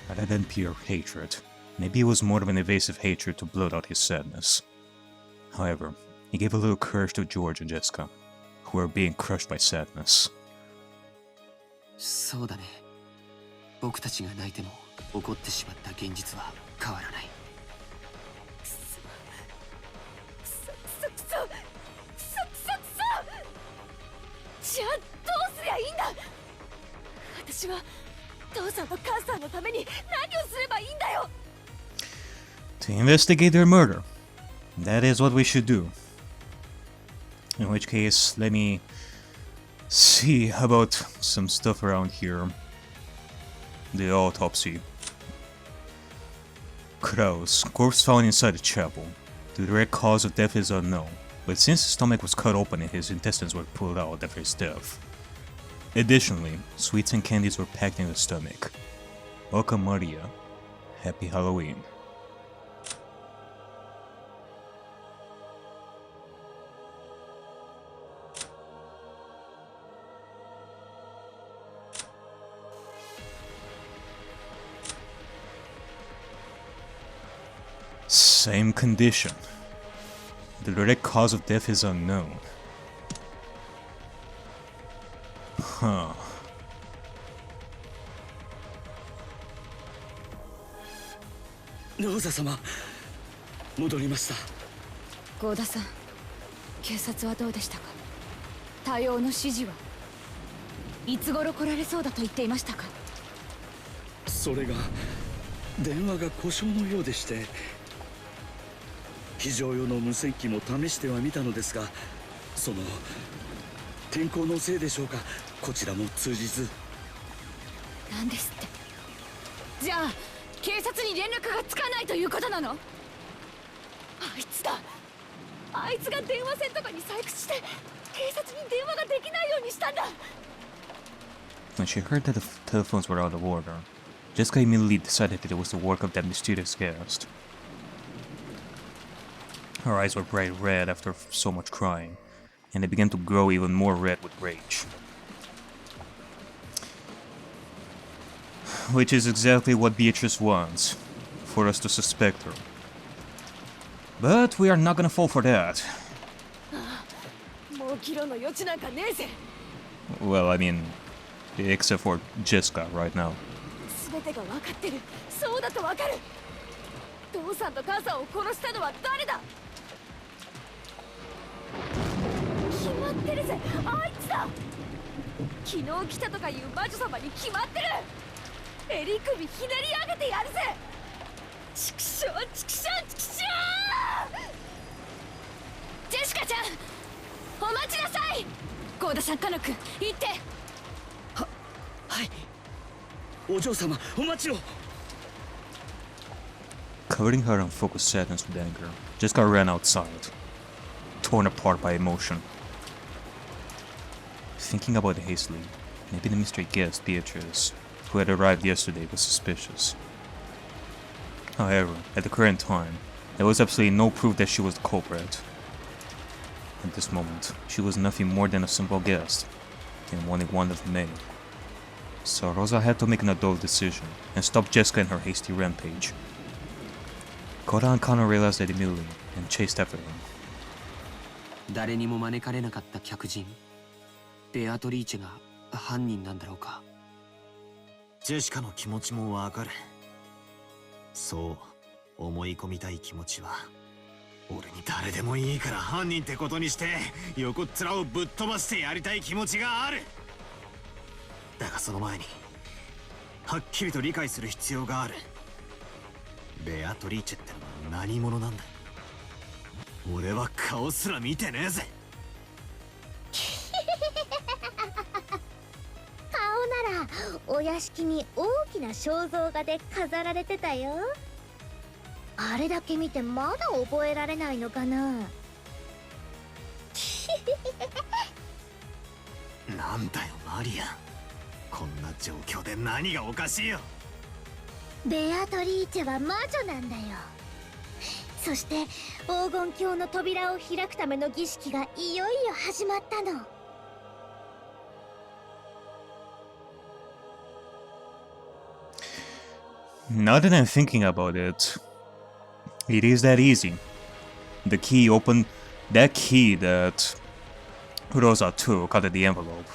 rather than pure hatred. Maybe it was more of an evasive hatred to blurt out his sadness. However, he gave a little courage to George and Jessica, who were being crushed by sadness. そうだね。僕たちが泣いても起こってしまった現実は変わらない。じゃあどうすりゃいいんだ。私は父さんと母さんのために何をすればいいんだよ。To investigate their murder. That is what we should do. In which case, let me see about some stuff around here. The autopsy. Kraus, corpse found inside the chapel. The direct cause of death is unknown, but since his stomach was cut open and his intestines were pulled out after his death. Additionally, sweets and candies were packed in the stomach. Welcome Maria. Happy Halloween. Same condition. The direct cause of death is unknown. Huh. Noza様、戻りました。郷田さん、警察はどうでしたか。対応の指示はいつ頃来られそうだと言っていましたか。それが電話が故障のようでして、非常用の無線機も試してはみたのですが、その天候のせいでしょうか、こちらも通じず。なんですって。じゃあ警察に連絡がつかないということなの。あいつだ。あいつが電話線とかに細工して警察に電話ができないようにしたんだ。 When she heard that the telephones were out of order, Jessica immediately decided that it was the work of that mysterious guest. Her eyes were bright red after so much crying, and they began to grow even more red with rage. Which is exactly what Beatrice wants, for us to suspect her. But we are not gonna fall for that. Well, I mean, except for Jessica right now. 全てが分かってる。そうだと分かる。父さんと母さんを殺したのは誰だ。決まってるぜ、あいつだ。昨日来たとかいう魔女様に決まってる。襟首ひねり上げてやるぜ。チクショーチクショーチクショー。ジェシカちゃん、お待ちなさい。郷田さん、カノ君、行って。はい。お嬢様、お待ちを。Covering her unfocused sadness with anger, Jessica ran outside, torn apart by emotion. Thinking about it hastily, maybe the mystery guest, Beatrice, who had arrived yesterday, was suspicious. However, at the current time, there was absolutely no proof that she was the culprit. At this moment, she was nothing more than a simple guest, and only one of many. So Rosa had to make an adult decision and stop Jessica in her hasty rampage. Kora and Connor realized that immediately and chased after him. 誰にも招かれなかった客人、ベアトリーチェが犯人なんだろうか。ジェシカの気持ちもわかる。そう思い込みたい気持ちは俺に誰でもいいから犯人ってことにして横っ面をぶっ飛ばしてやりたい気持ちがある。だがその前にはっきりと理解する必要がある。ベアトリーチェってのは何者なんだ。俺は顔すら見てねえぜ。顔ならお屋敷に大きな肖像画で飾られてたよ。あれだけ見てまだ覚えられないのかな。なんだよマリア、こんな状況で何がおかしいよ。ベアトリーチェは魔女なんだよ。そして黄金鏡の扉を開くための儀式がいよいよ始まったの。Now that I'm thinking about it, it is that easy. The key opened... That key that Rosa took out of the envelope.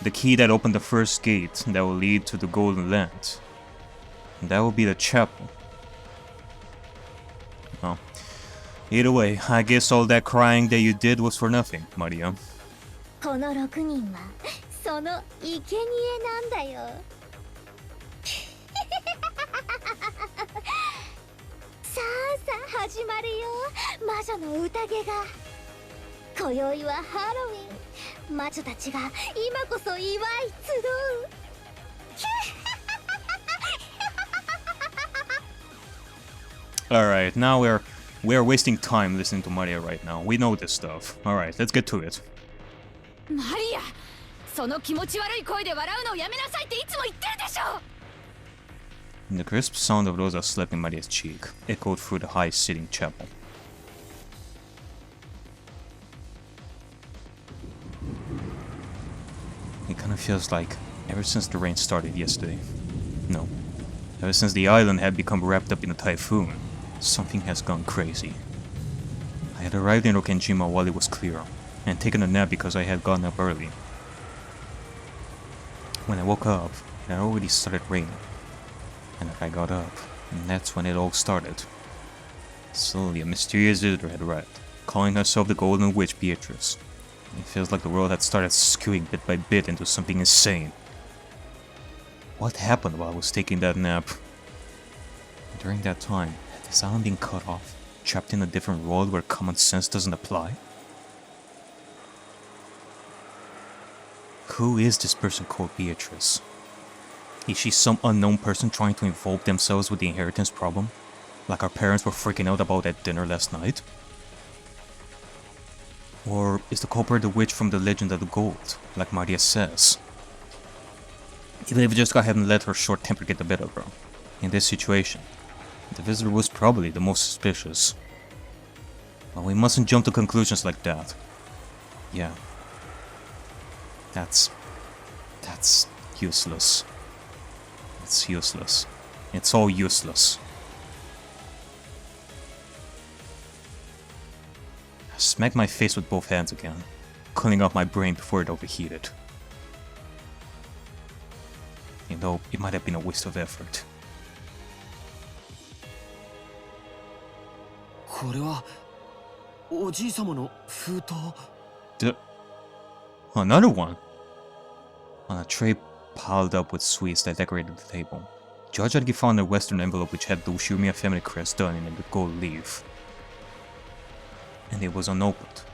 The key that opened the first gate that will lead to the Golden Land. That will be the chapel. Well, either way, I guess all that crying that you did was for nothing, Maria. この6人はその生贄なんだよ。さあさあ始まるよ、魔女の宴が。今宵はハロウィン。魔女たちが今こそ祝い集う。Alright, now we're wasting time listening to Maria right now. We know this stuff. Alright, let's get to it. マリア、その気持ち悪い声で笑うのをやめなさいっていつも言ってるでしょ。 The crisp sound of Rosa slapping Maria's cheek echoed through the high-sitting chapel. It kind of feels like ever since the rain started yesterday. No, ever since the island had become wrapped up in a typhoon, something has gone crazy. I had arrived in Rokenjima while it was clear, and taken a nap because I had gotten up early. When I woke up, it had already started raining. And I got up, and that's when it all started. Slowly, a mysterious visitor had arrived, calling herself the Golden Witch Beatrice. It feels like the world had started skewing bit by bit into something insane. What happened while I was taking that nap? During that time, had this island been cut off, trapped in a different world where common sense doesn't apply? Who is this person called Beatrice? Is she some unknown person trying to involve themselves with the inheritance problem? Like our parents were freaking out about at dinner last night? Or is the culprit the witch from the Legend of the Gold, like Maria says? Even if just I hadn't let her short temper get the better of her. In this situation, the visitor was probably the most suspicious. But we mustn't jump to conclusions like that. Yeah. That's useless. It's useless. It's all useless. I smacked my face with both hands again, cooling off my brain before it overheated. You know, it might have been a waste of effort. これはおじい様の封筒。 Another one! On a tray piled up with sweets that decorated the table, Jojaki found a western envelope which had the Ushimiya family crest done in the gold leaf. And it was unopened.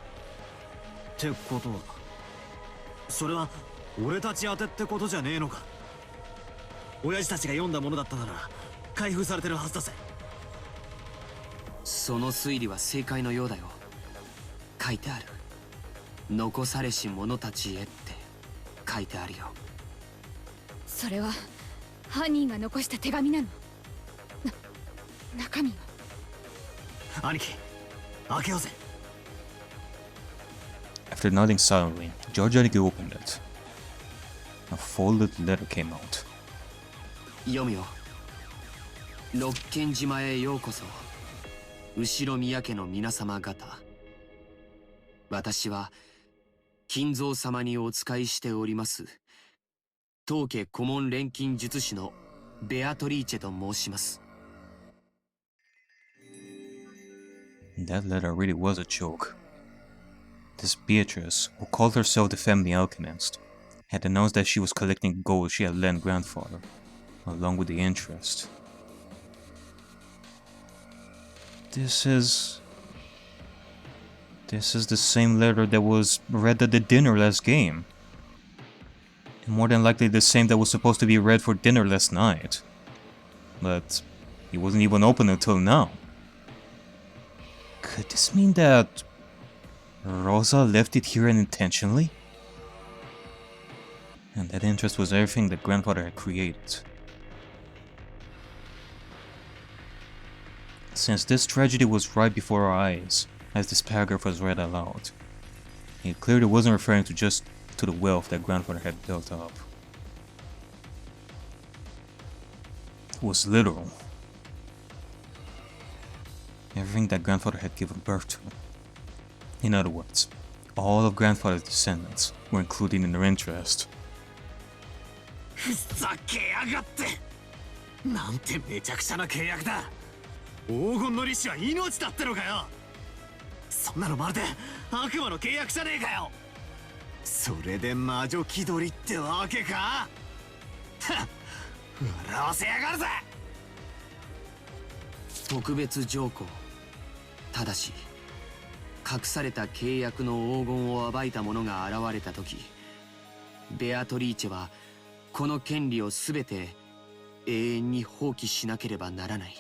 ってことは、それは俺たち宛てってことじゃねえのか。親父たちが読んだものだったなら開封されてるはずだぜ。その推理は正解のようだよ。書いてある。残されし者たちへって書いてあるよ。それは犯人が残した手紙なの。中身は。兄貴、開けようぜ。After nodding silently, Jojaki opened it. A folded letter came out. 読むよ。六軒島へようこそ。後宮家の皆様方。私は金蔵様にお仕えしております当家顧問錬金術師のベアトリーチェと申します。 That letter really was a joke. This Beatrice, who called herself the family alchemist, had announced that she was collecting gold she had lent grandfather, along with the interest. This is the same letter that was read at the dinner last game. And more than likely the same that was supposed to be read for dinner last night. But it wasn't even open until now. Could this mean that Rosa left it here unintentionally? And that interest was everything that grandfather had created. Since this tragedy was right before our eyes, as this paragraph was read aloud, it clearly wasn't referring to the wealth that grandfather had built up. was literal. Everything that grandfather had given birth to. In other words, all of grandfather's descendants were included in their interest. ふざけやがって。なんてめちゃくちゃな契約だ。黄金の利子は命だってのかよ。そんなのまるで悪魔の契約じゃねえかよ。それで魔女気取りってわけか。はっ、笑わせやがるぜ。特別条項。ただし隠された契約の黄金を暴いた者が現れた時、ベアトリーチェはこの権利を全て永遠に放棄しなければならない。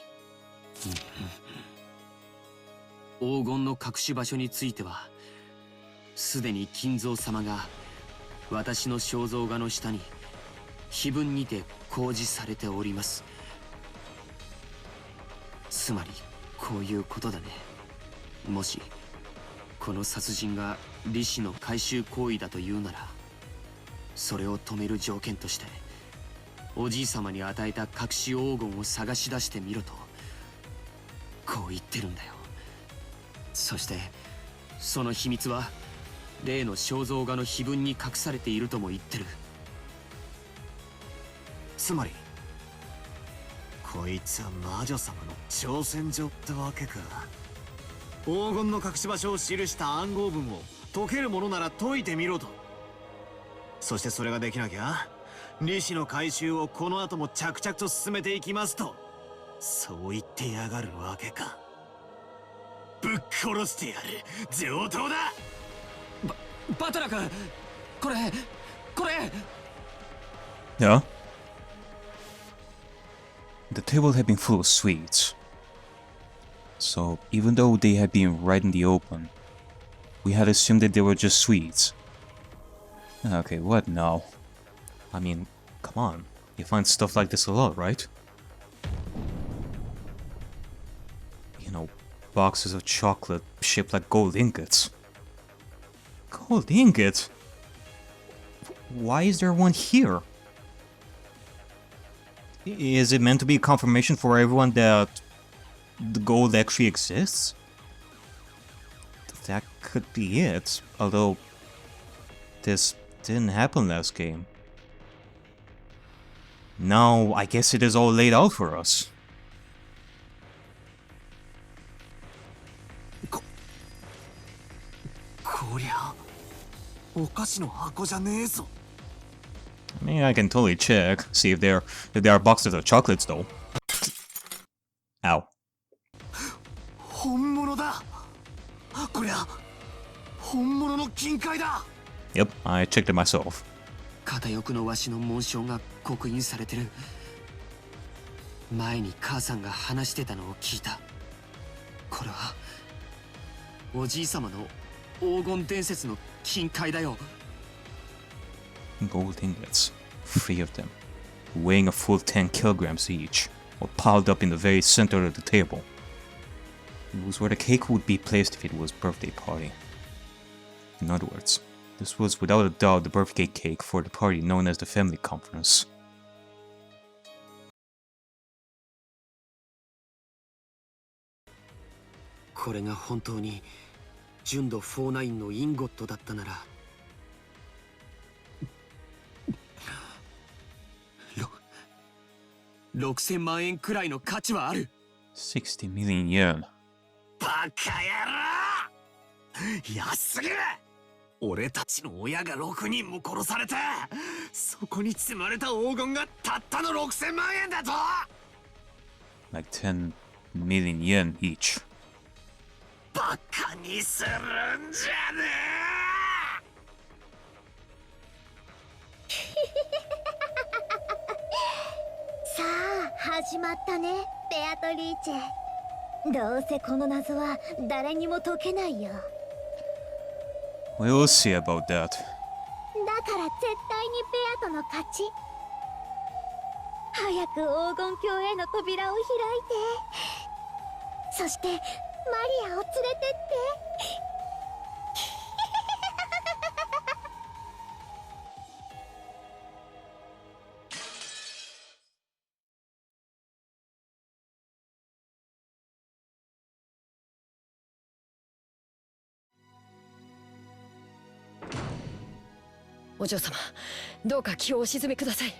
黄金の隠し場所についてはすでに金蔵様が私の肖像画の下に碑文にて公示されております。つまりこういうことだね。もしこの殺人が利子の回収行為だというなら、それを止める条件としておじい様に与えた隠し黄金を探し出してみろとこう言ってるんだよ。そしてその秘密は例の肖像画の碑文に隠されているとも言ってる。つまりこいつは魔女様の挑戦状ってわけか。黄金の隠し場所を記した暗号文を解けるものなら解いてみろと。そしてそれができなきゃ利子の回収をこの後も着々と進めていきますと、そう言ってやがるわけか。ぶっ殺してやる上等だ。バトラ君、これ Yeah? The table had been full of sweets. So, even though they had been right in the open, we had assumed that they were just sweets. Okay, what now? I mean, come on. You find stuff like this a lot, right? You know, boxes of chocolate shaped like gold ingots. Gold ingot? Why is there one here? Is it meant to be a confirmation for everyone that the gold actually exists? That could be it, although this didn't happen last game. Now, I guess it is all laid out for us. こりゃお菓子の箱じゃねえぞ。I mean, I can totally check, see if there are boxes of chocolates though. Ow. 本物だ。こりゃ本物の金塊だ。 Yep, I checked it myself. 片翼のわしの紋章が刻印されてる。前に母さんが話してたのを聞いた。これはおじい様の黄金伝説の金塊だよ。Gold ingots, 3 of them, weighing a full 10 kilograms each, were piled up in the very center of the table. It was where the cake would be placed if it was birthday party. In other words, this was without a doubt the birthday cake for the party known as the family conference. これが本当に純度49のインゴットだったなら、6000万円くらいの価値はある。60 million yen. バカ野郎、安すぎる。俺たちの親が6人も殺されて、そこに積まれた黄金がたったの6000万円だと。 Like 10 million yen each. バカにするんじゃねさあ始まったね、ベアトリーチェ。どうせこの謎は誰にも解けないよ。 We'll see about that. だから絶対にベアとの勝ち。早く黄金鏡への扉を開いて、そしてマリアを連れてって。お嬢様、どうか気をお静めください。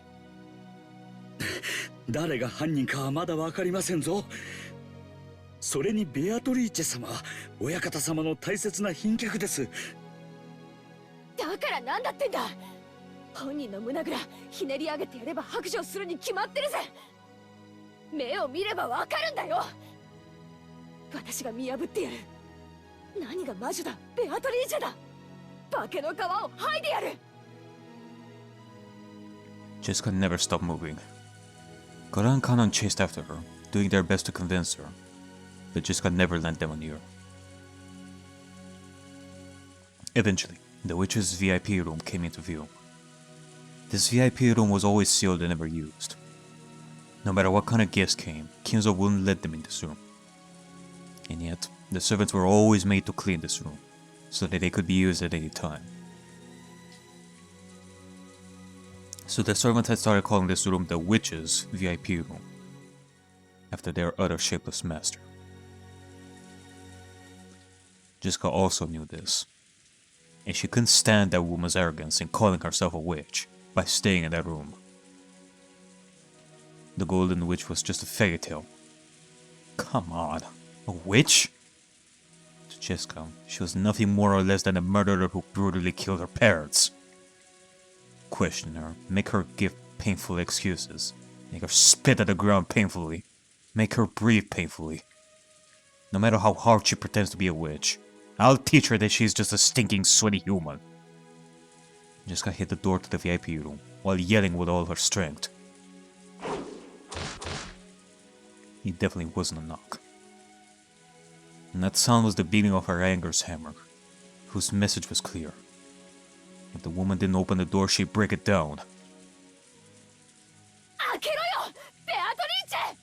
誰が犯人かはまだ分かりませんぞ。それにベアトリーチェ様は親方様の大切な賓客です。だからなんだってんだ。本人の胸ぐらひねり上げてやれば白状するに決まってるぜ。目を見ればわかるんだよ。私が見破ってやる。何が魔女だ、ベアトリーチェだ。化けの皮を剥いでやる。Jessica never stopped moving. Kara and Kanon chased after her, doing their best to convince her, but Jessica never lent them an ear. Eventually, the witch's VIP room came into view. This VIP room was always sealed and never used. No matter what kind of guests came, Kinzo wouldn't let them in this room. And yet, the servants were always made to clean this room, so that they could be used at any time. So the servants had started calling this room the witch's VIP room, after their utter shapeless master. Jessica also knew this, and she couldn't stand that woman's arrogance in calling herself a witch by staying in that room. The Golden Witch was just a fairy tale. Come on, a witch? To Jessica, she was nothing more or less than a murderer who brutally killed her parents. Question her, make her give painful excuses, make her spit at the ground painfully, make her breathe painfully. No matter how hard she pretends to be a witch, I'll teach her that she's just a stinking, sweaty human. Jessica hit the door to the VIP room while yelling with all her strength. It definitely wasn't a knock. And that sound was the beating of her anger's hammer, whose message was clear. If the woman didn't open the door, she'd break it down. 開けろよ、ベアトリーチェ。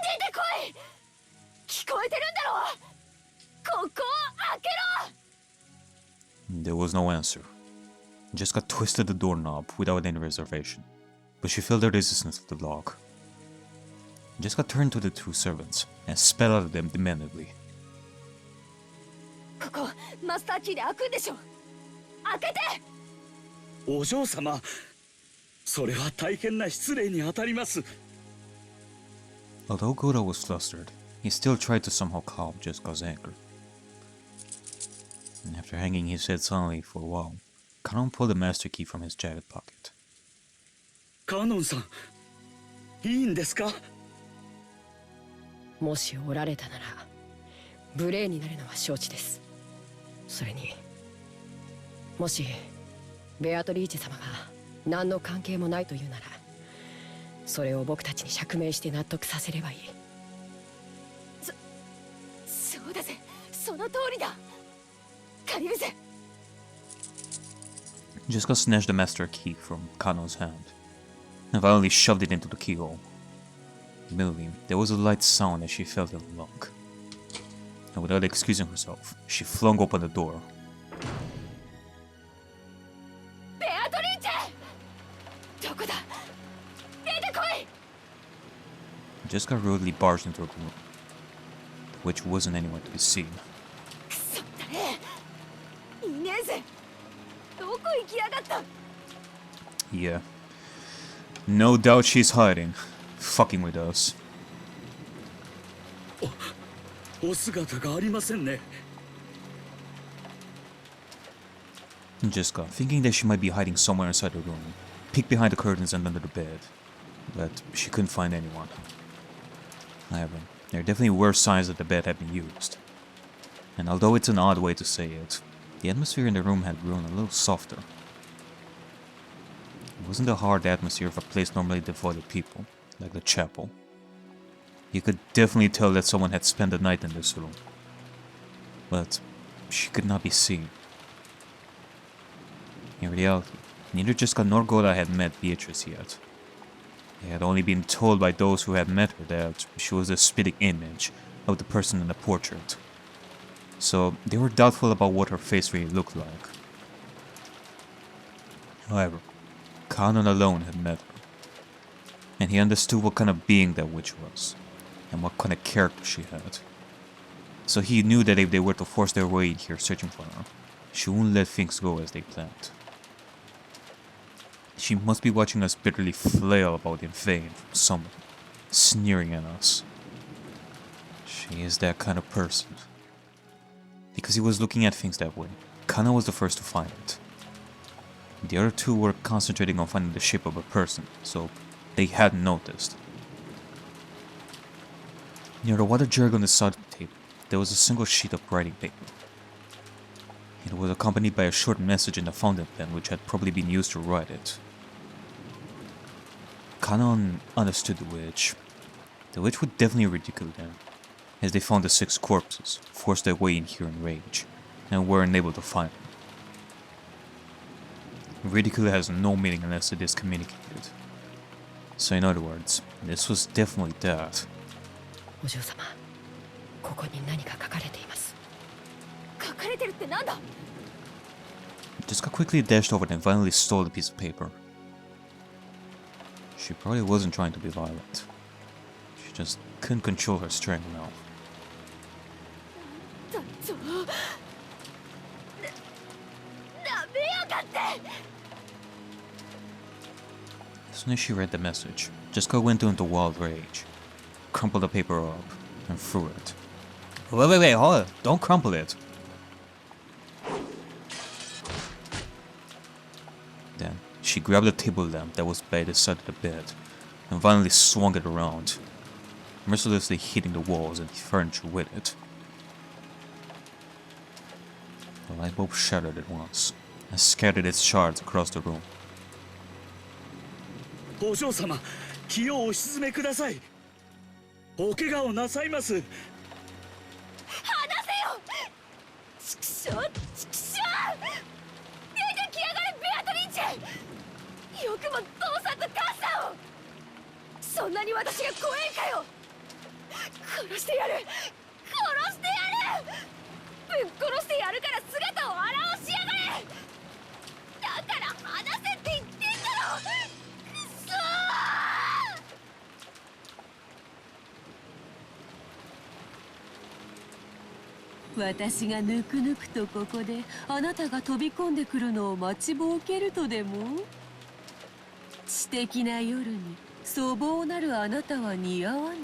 出てこい。聞こえてるんだろ。ここを開けろ。 There was no answer. Jessica twisted the doorknob without any reservation, but she felt the resistance of the lock. Jessica turned to the two servants and spat out at them demandingly. ここマスターキーで開くんでしょ。開けて。お嬢様、それは大変な失礼に当たります。 Although Goro was flustered, he still tried to somehow calm Jessica's anger. And after hanging his head silently for a while, Kanon pulled the master key from his jacket pocket. カノンさん、いいんですか？もしおられたなら無礼になるのは承知です。それにもしベアトリーチェ様が何の関係もないというなら、それを僕たちに釈明して納得させればいい。そうだぜ、その通りだ。借りるぜ。 Jessica snatched the master key from Kanon's hand and violently shoved it into the keyhole. Immediately, there was a light sound as she felt it unlock. And without excusing herself, she flung open the door. Jessica rudely barged into her room, which wasn't anywhere to be seen. Yeah. No doubt she's hiding, fucking with us. お姿がありませんね。 Jessica, thinking that she might be hiding somewhere inside the room, peeked behind the curtains and under the bed, but she couldn't find anyone. However, there definitely were signs that the bed had been used. And although it's an odd way to say it, the atmosphere in the room had grown a little softer. It wasn't the hard atmosphere of a place normally devoid of people, like the chapel. You could definitely tell that someone had spent the night in this room. But she could not be seen. In reality, neither Jessica nor Gora had met Beatrice yet. They had only been told by those who had met her that she was a spitting image of the person in the portrait. So they were doubtful about what her face really looked like. However, Kanon alone had met her, and he understood what kind of being that witch was, and what kind of character she had. So he knew that if they were to force their way here searching for her, she wouldn't let things go as they planned. She must be watching us bitterly flail about in vain from someone, sneering at us. She is that kind of person. Because he was looking at things that way, Kana was the first to find it. The other two were concentrating on finding the shape of a person, so they hadn't noticed. Near the water jug on the side of the table, there was a single sheet of writing paper. It was accompanied by a short message in a fountain pen which had probably been used to write it. Kana understood the witch. The witch would definitely ridicule them, as they found the 6 corpses, forced their way in here in rage, and were unable to find them. Ridicule has no meaning unless it is communicated. So in other words, this was definitely that. お嬢様、ここに何か書かれています。書かれてるってなんだ? Jessica quickly dashed over and violently stole the piece of paper. She probably wasn't trying to be violent. She just couldn't control her strength now. As soon as she read the message, Jessica went into wild rage, crumpled the paper up, and threw it. Wait, hold on, don't crumple it. Then, she grabbed the table lamp that was by the side of the bed, and violently swung it around, mercilessly hitting the walls and the furniture with it. The light bulb shattered at once, and scattered its shards across the room. お嬢様、気をお沈めください。お怪我をなさいます。離せよ！畜生！畜生！出てきやがれ、ベアトリーチェ！よくも父さんと母さんを！そんなに私が怖えかよ！殺してやる！殺してやる！ぶっ殺してやるから姿を現しやがれ！だから離せって言ってんだろ！くそー！私がぬくぬくとここであなたが飛び込んでくるのを待ちぼうけるとでも？知的な夜に粗暴なるあなたは似合わない。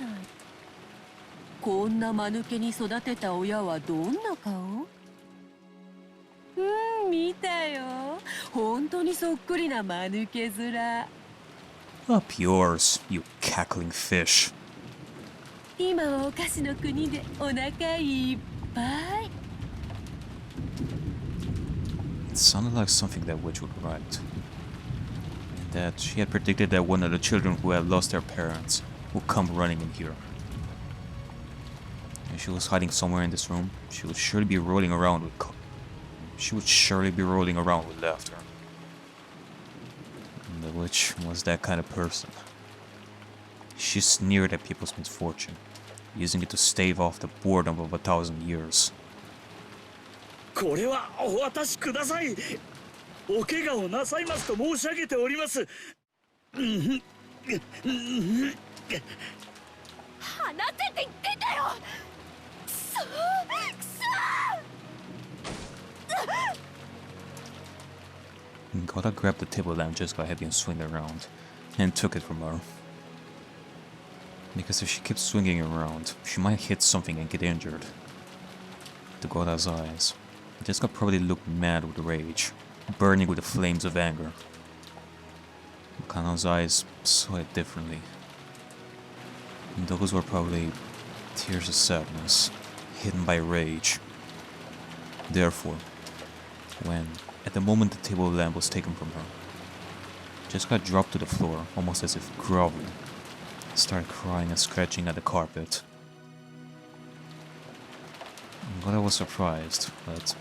こんな間抜けに育てた親はどんな顔？見たよ。本当にそっくりな間抜け面。Up yours, you cackling fish. 今はお菓子の国でお腹いっぱい。It sounded like something that witch would write. And that she had predicted that one of the children who had lost their parents would come running in here. If she was hiding somewhere in this room, she would surely be rolling around with laughter. And the witch was that kind of person. She sneered at people's misfortune, using it to stave off the boredom of 1,000 years. これはお渡しください。お怪我をなさいますと申し上げております。離せって言ってんだよ。くそー、くそー。Goda grabbed the table lamp Jessica had been swinging around and took it from her. Because if she kept swinging it around, she might hit something and get injured. To Goda's eyes, Jessica probably looked mad with rage, burning with the flames of anger. Kana's eyes saw it differently. And those were probably tears of sadness, hidden by rage. Therefore, when, at the moment the table lamp was taken from her, Jessica dropped to the floor almost as if groveling, started crying and scratching at the carpet. Goda was surprised, but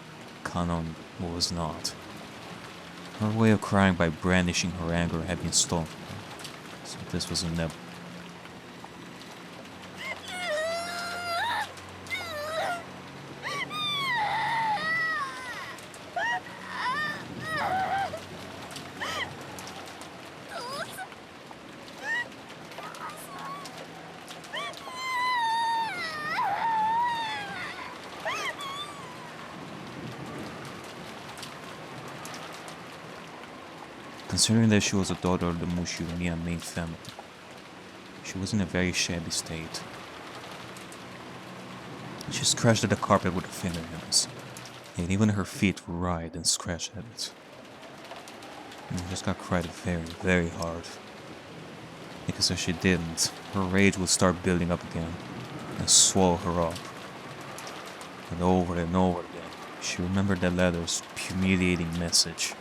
Kana was not. Her way of crying by brandishing her anger had been stolen from her, so this was inevitable. Considering that she was a daughter of the Mushu Nia main family, she was in a very shabby state. She scratched at the carpet with her fingernails, and even her feet writhed and scratched at it. And Jessica cried very, very hard. Because if she didn't, her rage would start building up again and swallow her up. And over again, she remembered that letter's humiliating message.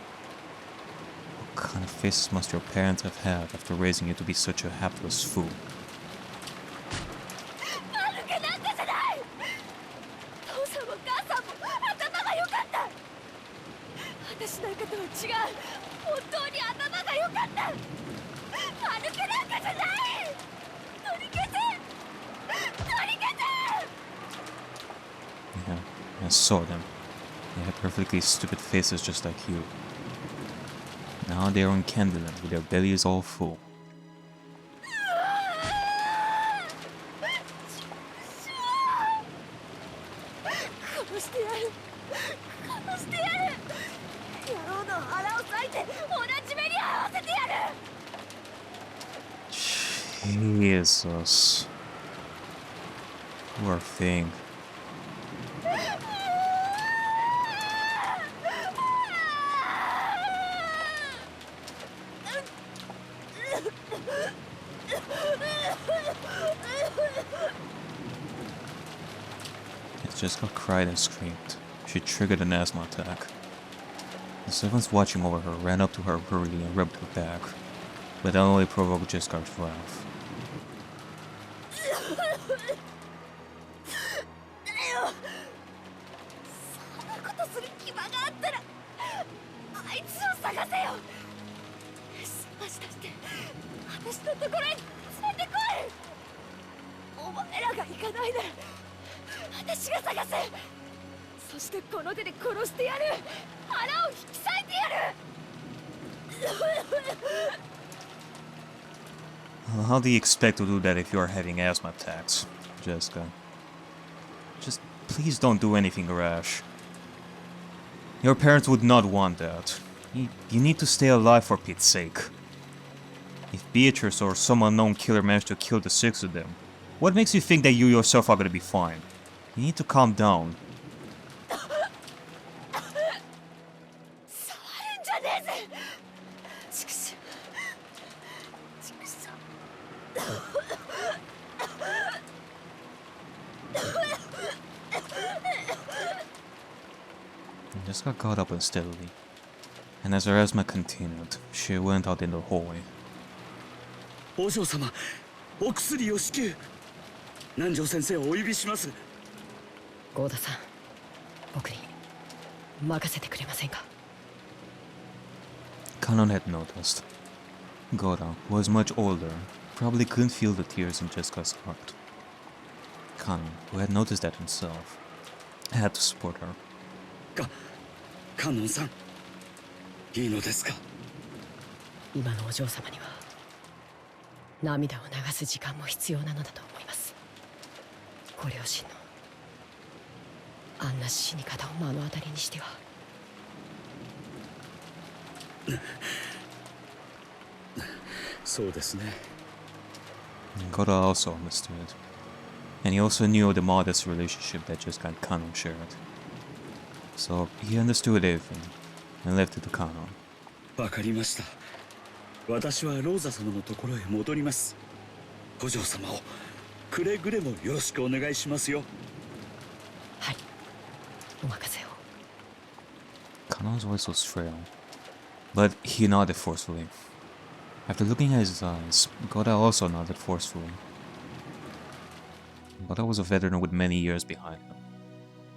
What kind of faces must your parents have had after raising you to be such a hapless fool? 悪くなんかじゃない。父さんも母さんも頭が良かった。私なんかとは違う。本当に頭が良かった。悪くなんかじゃない。取り消せ。取り消せ。 Yeah, I saw them. They had perfectly stupid faces just like you. Now they are on Candyland with their bellies all full. 殺してやる。殺してやる。野郎の腹を裂いて同じ目に遭わせてやる。 Jesus. Poor thing. Jessica cried and screamed. She triggered an asthma attack. The servants watching over her ran up to her hurriedly and rubbed her back, but that only provoked Jessica's wrath. そんなことする暇があったらあいつを探せよ。探し出して私のところに連れてこい。お前らが行かないなら私が探せ。そしてこの手で殺してやる。腹を引き裂いてやる。 How do you expect to do that if you are having asthma attacks, Jessica? Just please don't do anything rash. Your parents would not want that. You need to stay alive for Pete's sake. If Beatrice or some unknown killer managed to kill the six of them, what makes you think that you yourself are gonna be fine? You need to calm down. 触るんじゃねえぜ。畜生。畜生。 Jessica got up unsteadily, and as her asthma continued, she went out in the hallway. お嬢様、お薬を至急。南條先生をお呼びします。郷田さん、僕に任せてくれませんか。 Kanon had noticed. Gora, who was much older, probably couldn't feel the tears in Jessica's heart. Kanon, who had noticed that himself, had to support her. カノンさん、いいのですか。今のお嬢様には涙を流す時間も必要なのだと思います。ご両親のあんな死に方を目の当たりにしては。そうですね。Gora also understood, and he also knew of the modest relationship that Jessica and Kanon shared. So he understood everything and left it to Kanon. わかりました。私はローザ様のところへ戻ります。お嬢様をくれぐれもよろしくお願いしますよ。はい、お任せを。 Kanon's voice was frail, but he nodded forcefully. After looking at his eyes, Gora also nodded forcefully. Gora was a veteran with many years behind him.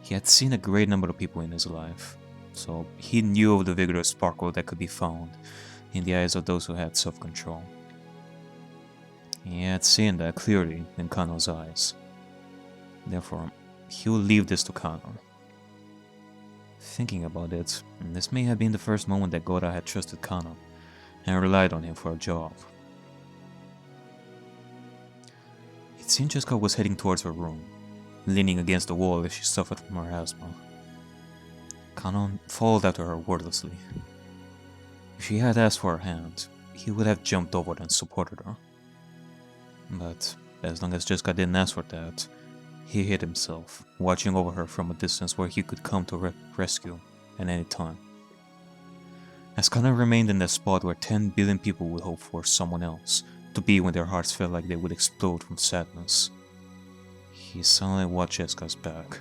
He had seen a great number of people in his life, so he knew of the vigorous sparkle that could be found in the eyes of those who had self-control. He had seen that clearly in Kanon's eyes. Therefore, he would leave this to Kanon. Thinking about it, this may have been the first moment that Gora had trusted Kanon and relied on him for a job. It seemed Jessica was heading towards her room, leaning against the wall as she suffered from her asthma. Kanon followed after her wordlessly. If she had asked for her hand, he would have jumped over and supported her. But as long as Jessica didn't ask for that, he hid himself, watching over her from a distance where he could come to rescue at any time. As Connor remained in that spot where 10 billion people would hope for someone else to be when their hearts felt like they would explode from sadness, he suddenly watched Jessica's back.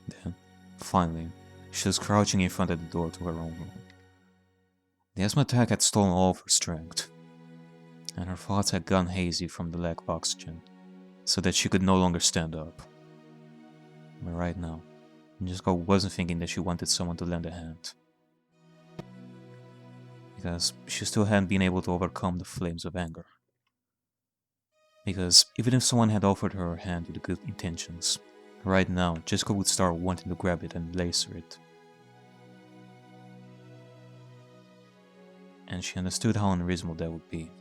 Then, finally, she was crouching in front of the door to her own room. The asthma attack had stolen all of her strength, and her thoughts had gone hazy from the lack of oxygen, so that she could no longer stand up. But right now, Jessica wasn't thinking that she wanted someone to lend a hand, because she still hadn't been able to overcome the flames of anger. Because even if someone had offered her a hand with good intentions, right now Jessica would start wanting to grab it and lacer it. And she understood how unreasonable that would be.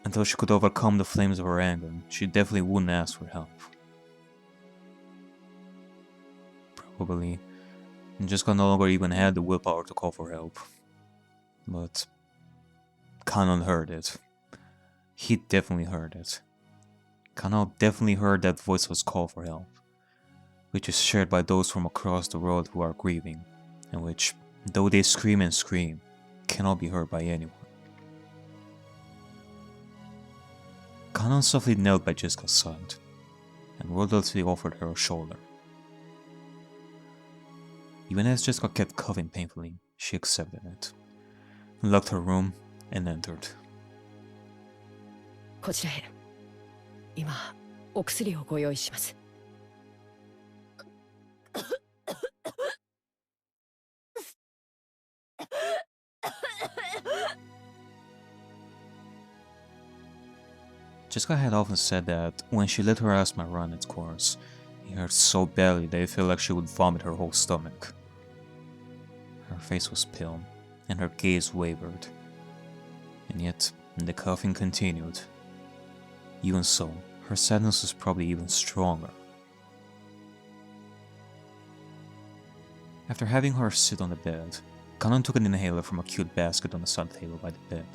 Until she could overcome the flames of her anger, she definitely wouldn't ask for help. Probably, Jessica no longer even had the willpower to call for help. But Kanon heard it. He definitely heard it. Kanon definitely heard that voiceless call for help, which is shared by those from across the world who are grieving, and which, though they scream and scream, cannot be heard by anyone. Kanon softly knelt by Jessica's side, and wordlessly offered her a shoulder. Even as Jessica kept coughing painfully, she accepted it, locked her room, and entered. こちらへ。今、お薬をご用意します。Jessica had often said that when she let her asthma run its course, it hurt so badly that it felt like she would vomit her whole stomach. Her face was pale, and her gaze wavered. And yet, the coughing continued. Even so, her sadness was probably even stronger. After having her sit on the bed, Kanon took an inhaler from a cute basket on the side table by the bed,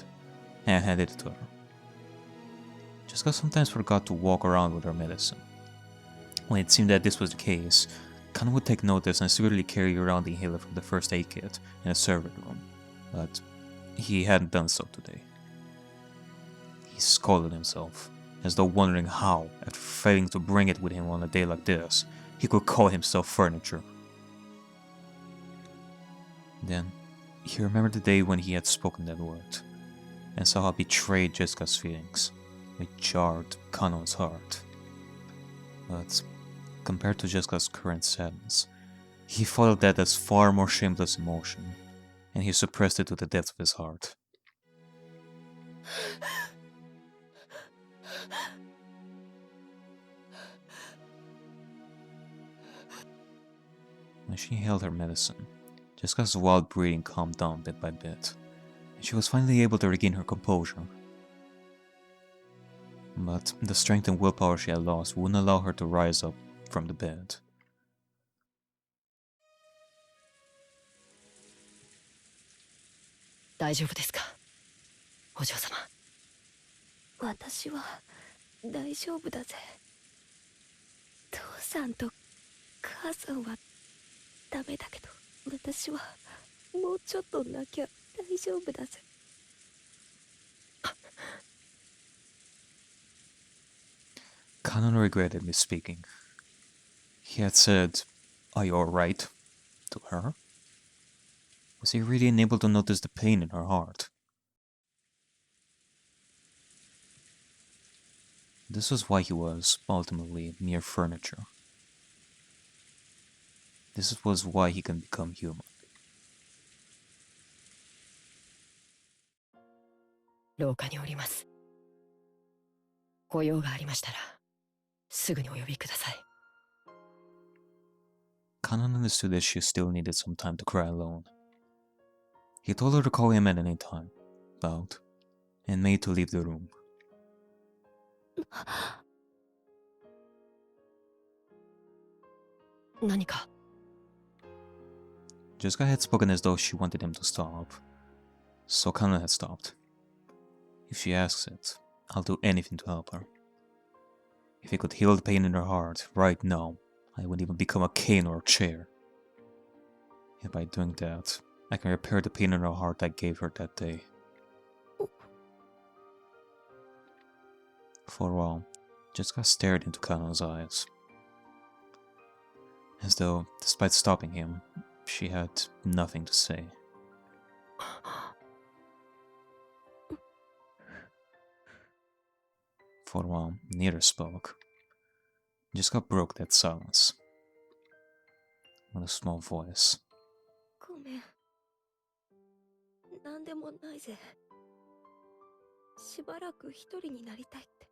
and handed it to her. Jessica sometimes forgot to walk around with her medicine. When it seemed that this was the case, Kanon would take notice and secretly carry around the inhaler from the first aid kit in the servant room, but he hadn't done so today. He scolded himself, as though wondering how, after failing to bring it with him on a day like this, he could call himself furniture. Then, he remembered the day when he had spoken that word, and saw how it betrayed Jessica's feelings, which jarred Kanon's heart. But, compared to Jessica's current sadness, he thought of that as far more shameless emotion, and he suppressed it to the depths of his heart. When she inhaled her medicine, Jessica's wild breathing calmed down bit by bit, and she was finally able to regain her composure. But the strength and willpower she had lost wouldn't allow her to rise up from the bed. 大丈夫ですか、お嬢様。私は大丈夫だぜ。父さんと母さんはダメだけど、私はもうちょっとなきゃ大丈夫だぜ。Kanon regretted misspeaking. He had said, "Are you alright?" to her. Was he really unable to notice the pain in her heart? This was why he was, ultimately, mere furniture. This was why he can become human. 廊下におります。ご用がありましたら、すぐにお呼びください。Kanon understood that she still needed some time to cry alone. He told her to call him at any time, bowed, and made to leave the room. 何か Jessica had spoken as though she wanted him to stop, so Kana had stopped. If she asks it, I'll do anything to help her. If it could heal the pain in her heart right now, I would even become a cane or a chair. And by doing that, I can repair the pain in her heart I gave her that day. For a while, Jessica stared into Kano's eyes, as though, despite stopping him, she had nothing to say. For a while, neither spoke. Jessica broke that silence with a small voice. ごめん。なんでもないぜ。しばらく一人になりたいって。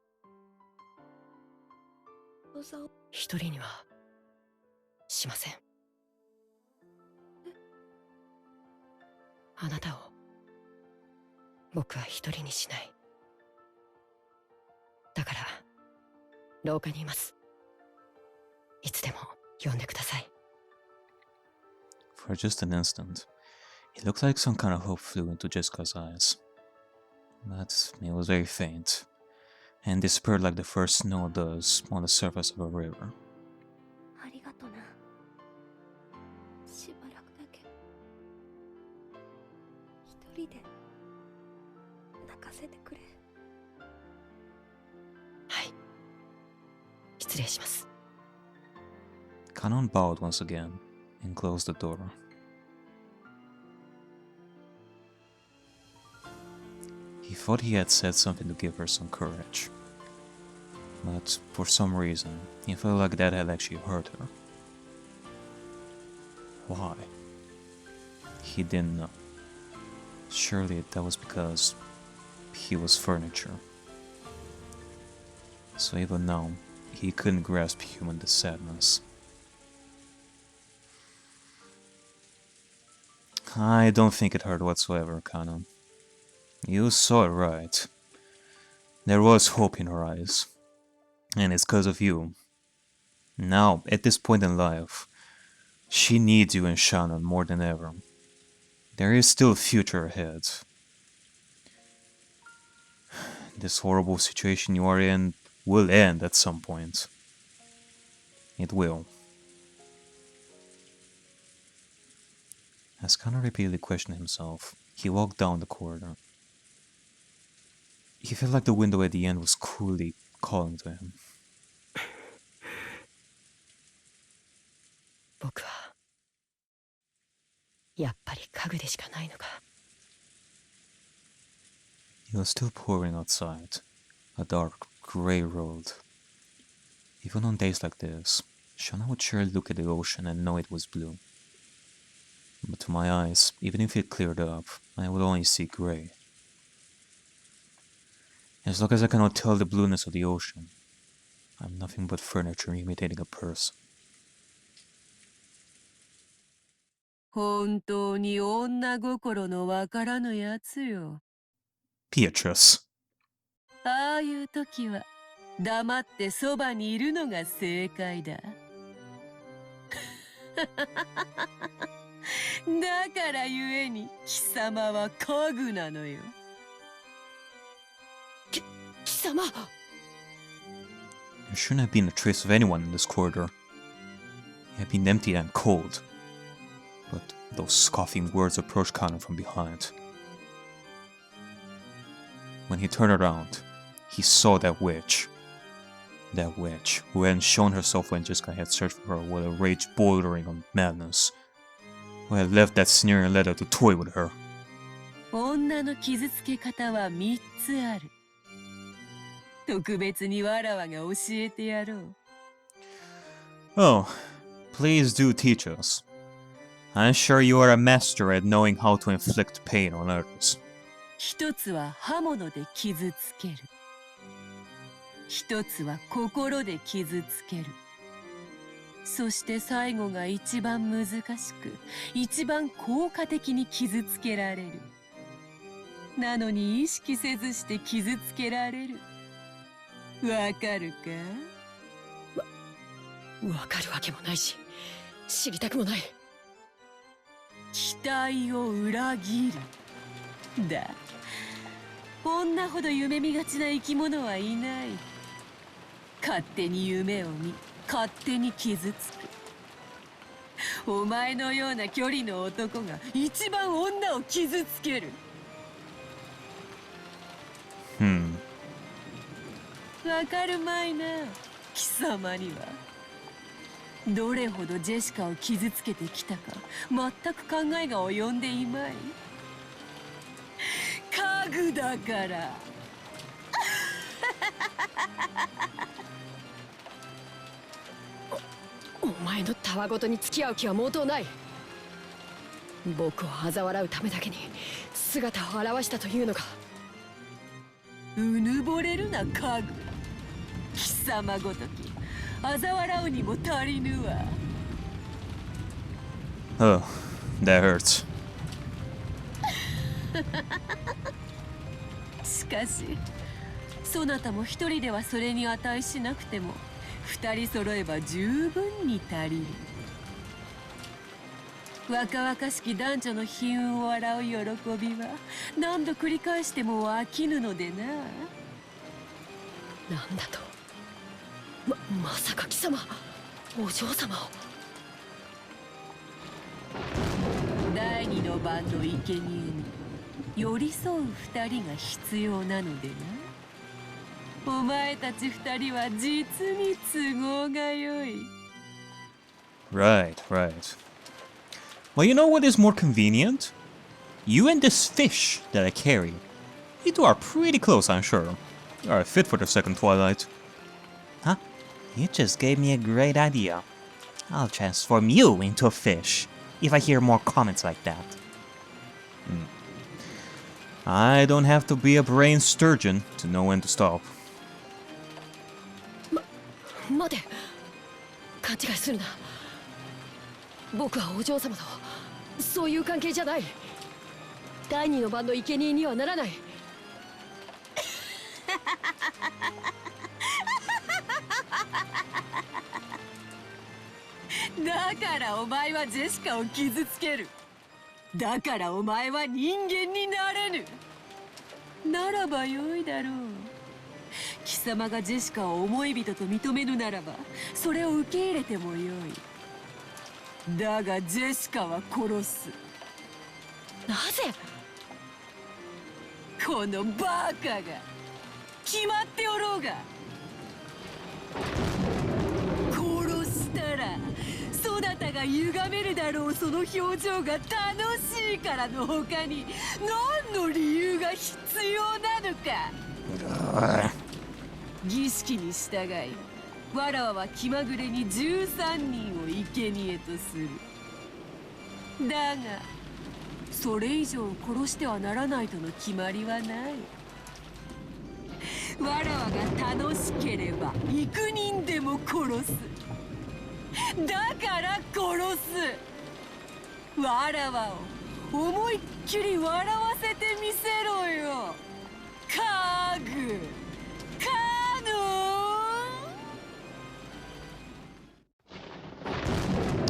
ロザを一人にはしません。あなたを僕は一人にしない。だから廊下にいます。いつでも呼んでください。For just an instant, it looked like some kind of hope flew into Jessica's eyes. But it was very faint, and disappeared like the first snow does on the surface of a river. ありがとな。しばらくだけ一人で泣かせてくれ。はい。失礼します。Kanon bowed once again and closed the door. He thought he had said something to give her some courage, but for some reason, he felt like that had actually hurt her. Why? He didn't know. Surely that was because he was furniture. So even now, he couldn't grasp human sadness. I don't think it hurt whatsoever, Kanon. You saw it right. There was hope in her eyes. And it's because of you. Now, at this point in life, she needs you and Shannon more than ever. There is still a future ahead. This horrible situation you are in will end at some point. It will. As Connor repeatedly questioned himself, he walked down the corridor. He felt like the window at the end was coolly calling to him. 僕はやっぱり家具でしかないのか。It was still pouring outside, a dark, grey road. Even on days like this, Shana would surely look at the ocean and know it was blue. But to my eyes, even if it cleared up, I would only see grey. As long as I cannot tell the blueness of the ocean, I'm nothing but furniture imitating a person. 本当に女心のわからぬやつよ。Beatrice. ああいう時は黙ってそばにいるのが正解だ。だからゆえに貴様は家具なのよ。貴様。 There shouldn't have been a trace of anyone in this corridor. It had been empty and cold. But those scoffing words approached Connor from behind. When he turned around, he saw that witch. That witch, who hadn't shown herself when Jessica had searched for her with a rage bordering on madness. Who had left that sneering letter to toy with her. 女の傷つけ方は3つある。特別にわらわが教えてやろう。Oh, please do teach us. I'm sure you are a master at knowing how to inflict pain on others. 一つは刃物で傷つける。一つは心で傷つける。そして最後が一番難しく、一番効果的に傷つけられる。なのに意識せずして傷つけられる。わかるか？わかるわけもないし、知りたくもない。期待を裏切る。だ。女ほど夢見がちな生き物はいない。勝手に夢を見、勝手に傷つく。お前のような距離の男が一番女を傷つける。わかるまいな、貴様には。どれほどジェシカを傷つけてきたか全く考えが及んでいまい。家具だから。お前のたわごとに付き合う気は毛頭ない。僕を嘲笑うためだけに姿を現したというのか。うぬぼれるな家具。貴様ごとき嘲笑うにも足りぬわ。Oh, that hurts. しかしそなたも一人ではそれに値しなくても二人揃えば十分に足りる。若々しき男女の悲運を笑う喜びは何度繰り返しても飽きぬのでな。なんだと。まさか貴様お嬢様を。第二の番の生贄に寄り添う二人が必要なのでな。お前たち二人は実に都合が良い。 Right. Well, you know what is more convenient? You and this fish that I carry. You two are pretty close, I'm sure. You are fit for the second Twilight. Huh? You just gave me a great idea. I'll transform you into a fish if I hear more comments like that. I don't have to be a brain sturgeon to know when to stop. 待て、勘違いするな。僕はお嬢様とそういう関係じゃない。第二の番の生贄にはならない。だからお前はジェシカを傷つける。だからお前は人間になれぬ。ならばよいだろう。貴様がジェシカを思い人と認めぬならばそれを受け入れてもよい。だがジェシカは殺す。なぜ。このバカが。決まっておろうが。殺したらそなたが歪めるだろう。その表情が楽しいからの他に何の理由が必要なのか。儀式に従いわらわは気まぐれに13人を生贄とする。だがそれ以上殺してはならないとの決まりはない。わらわが楽しければ幾人でも殺す。だから殺す。わらわを思いっきり笑わせてみせろよ。家具。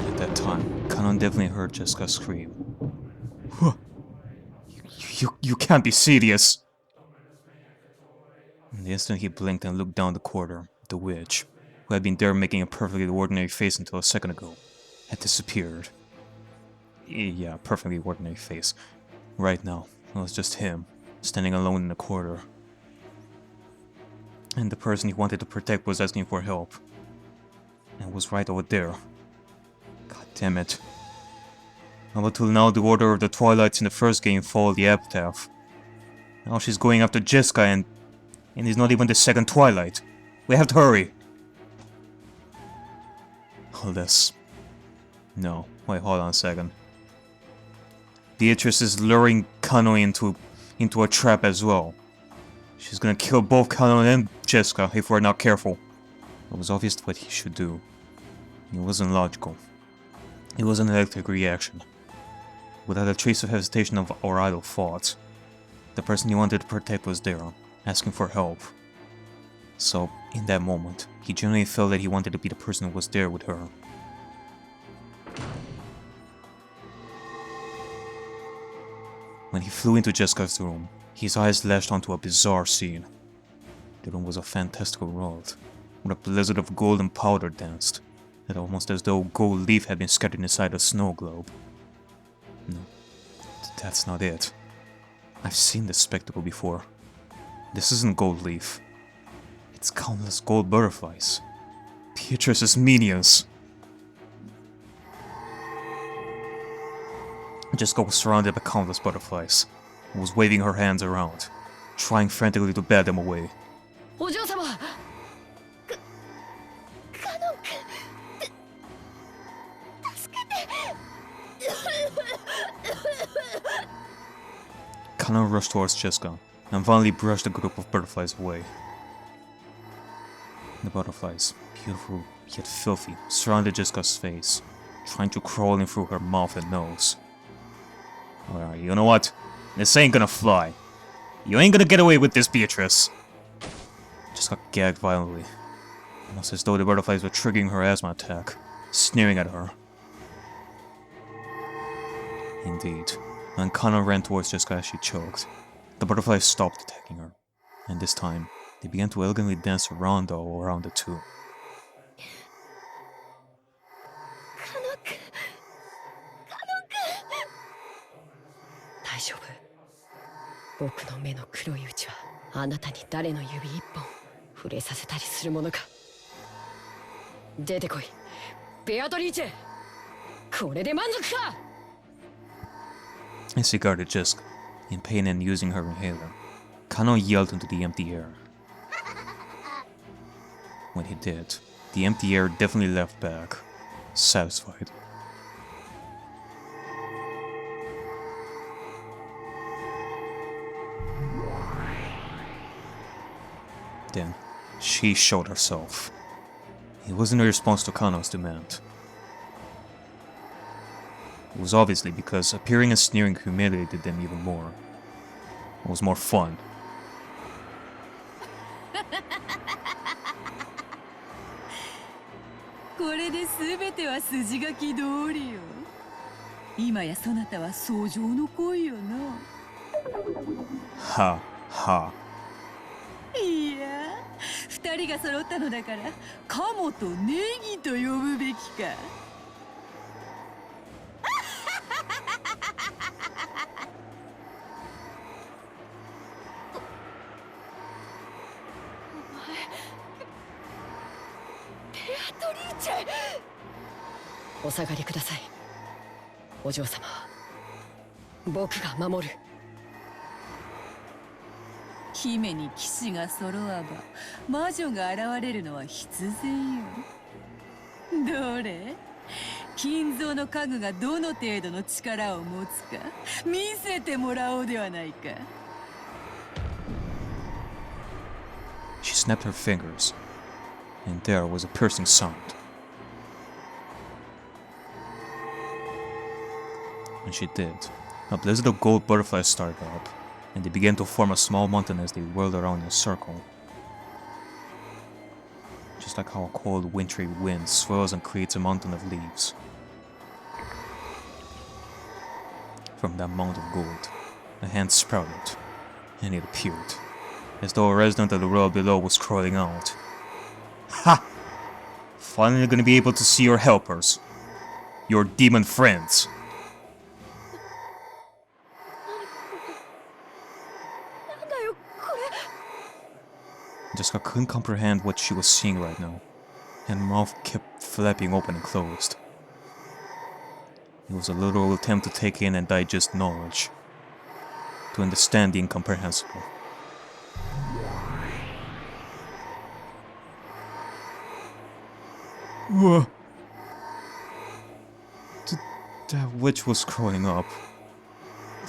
At that time, Kanon definitely heard Jessica scream. Huh. You can't be serious! In the instant he blinked and looked down the corridor, the witch, who had been there making a perfectly ordinary face until a second ago, had disappeared. Yeah, perfectly ordinary face. Right now, it was just him, standing alone in the corridor. And the person he wanted to protect was asking for help. And it was right over there. God damn it. Up until now, the Order of the Twilights in the first game followed the Epitaph. Now she's going after Jessica and he's not even the second Twilight. We have to hurry. All this. No, wait, hold on a second. Beatrice is luring Kano into a trap as well. She's gonna kill both Kano and Jessica if we're not careful. It was obvious what he should do. It wasn't logical. It was an electric reaction. Without a trace of hesitation or idle thoughts. The person he wanted to protect was there, asking for help. So, in that moment, he genuinely felt that he wanted to be the person who was there with her. When he flew into Jessica's room, his eyes lashed onto a bizarre scene. The room was a fantastical world, where a blizzard of golden powder danced, and almost as though a gold leaf had been scattered inside a snow globe. No, that's not it. I've seen this spectacle before. This isn't gold leaf. It's countless gold butterflies. Beatrice's minions. Jessica was surrounded by countless butterflies, and was waving her hands around, trying frantically to bat them away. お嬢様。Kanon rushed towards Jessica and violently brushed the group of butterflies away. The butterflies, beautiful yet filthy, surrounded Jessica's face, trying to crawl in through her mouth and nose. Alright, you know what? This ain't gonna fly. You ain't gonna get away with this, Beatrice. Jessica gagged violently, almost as though the butterflies were triggering her asthma attack, sneering at her. Indeed, when Kanon ran towards Jessica as she choked, the butterflies stopped attacking her, and this time, they began to elegantly dance around or around the two. 大丈夫。僕の目の黒いうちはあなたに誰の指一本触れさせたりするものか。出てこい、ベアトリーチェ。これで満足か。 As he guarded Jessica, in pain and using her inhaler, Kanon yelled into the empty air. When he did, the empty air definitely left back, satisfied. Then, she showed herself. It wasn't a response to Kanon's demand. It was obviously because appearing and sneering humiliated them even more. It was more fun. これで全ては筋書き通りよ。今やそなたは草上の恋よな。Ha ha. いや、二人が揃ったのだから、カモとネギと呼ぶべきか。お下がりください。お嬢様、僕が守る。姫に騎士が揃わば魔女が現れるのは必然よ。どれ、金蔵の家具がどの程度の力を持つか見せてもらおうではないか。 She snapped her fingers, and there was a piercing sound. When she did, a blizzard of gold butterflies started up, and they began to form a small mountain as they whirled around in a circle. Just like how a cold, wintry wind swirls and creates a mountain of leaves. From that mound of gold, a hand sprouted, and it appeared, as though a resident of the world below was crawling out. Ha! Finally gonna be able to see your helpers. Your demon friends. Jessica couldn't comprehend what she was seeing right now, and her mouth kept flapping open and closed. It was a literal attempt to take in and digest knowledge, to understand the incomprehensible. That witch was crawling up.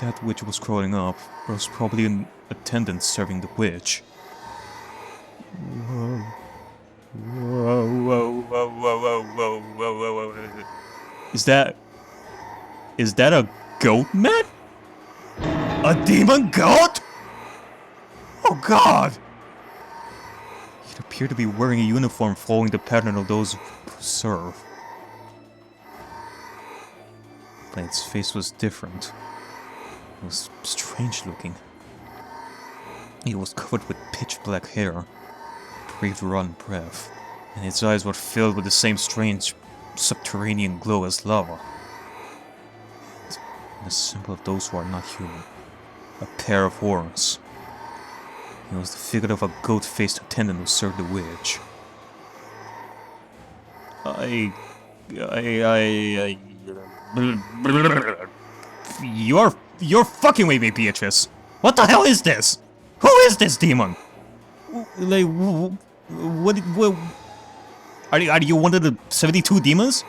That witch was crawling up. There was probably an attendant serving the witch. Whoa. Whoa, whoa, whoa, whoa, whoa, whoa, whoa, whoa. Is that a goat man? A demon goat? Oh god! It appeared to be wearing a uniform following the pattern of those who serve. But its face was different. It was strange looking. It was covered with pitch black hair, breathed rotten breath, and its eyes were filled with the same strange subterranean glow as lava. The symbol of those who are not human. A pair of horns. It was the figure of a goat-faced attendant who served the witch. You're fucking with me, Beatrice. What the hell is this? Who is this demon? Like, what are you one of the 72 demons?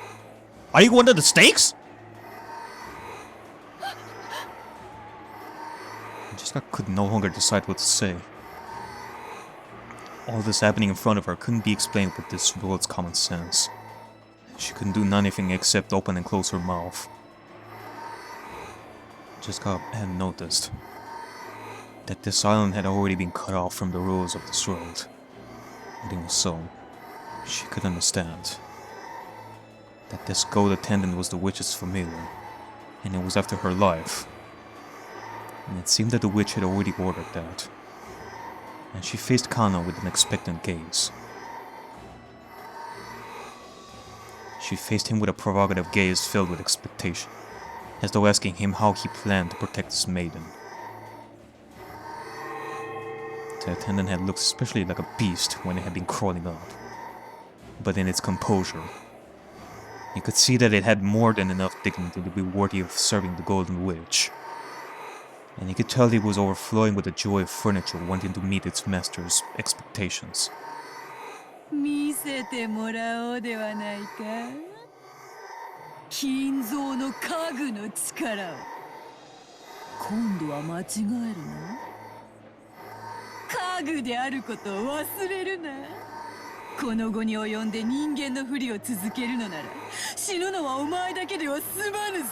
Are you one of the stakes? Jessica could no longer decide what to say. All this happening in front of her couldn't be explained with this world's common sense. She couldn't do anything except open and close her mouth. Jessica had noticed that this island had already been cut off from the rules of this world. And even so, she could understand that this goat attendant was the witch's familiar, and it was after her life. And it seemed that the witch had already ordered that. And she faced Kana with an expectant gaze. She faced him with a provocative gaze filled with expectation, as though asking him how he planned to protect his maiden. The attendant had looked especially like a beast when it had been crawling up, but in its composure, you could see that it had more than enough dignity to be worthy of serving the Golden Witch. And you could tell it was overflowing with the joy of furniture wanting to meet its master's expectations. 見せてもらおうではないか。金蔵の家具の力を。今度は間違えるな。家具であることを忘れるな。この後に及んで人間のふりを続けるのなら、死ぬのはお前だけでは済まぬぞ。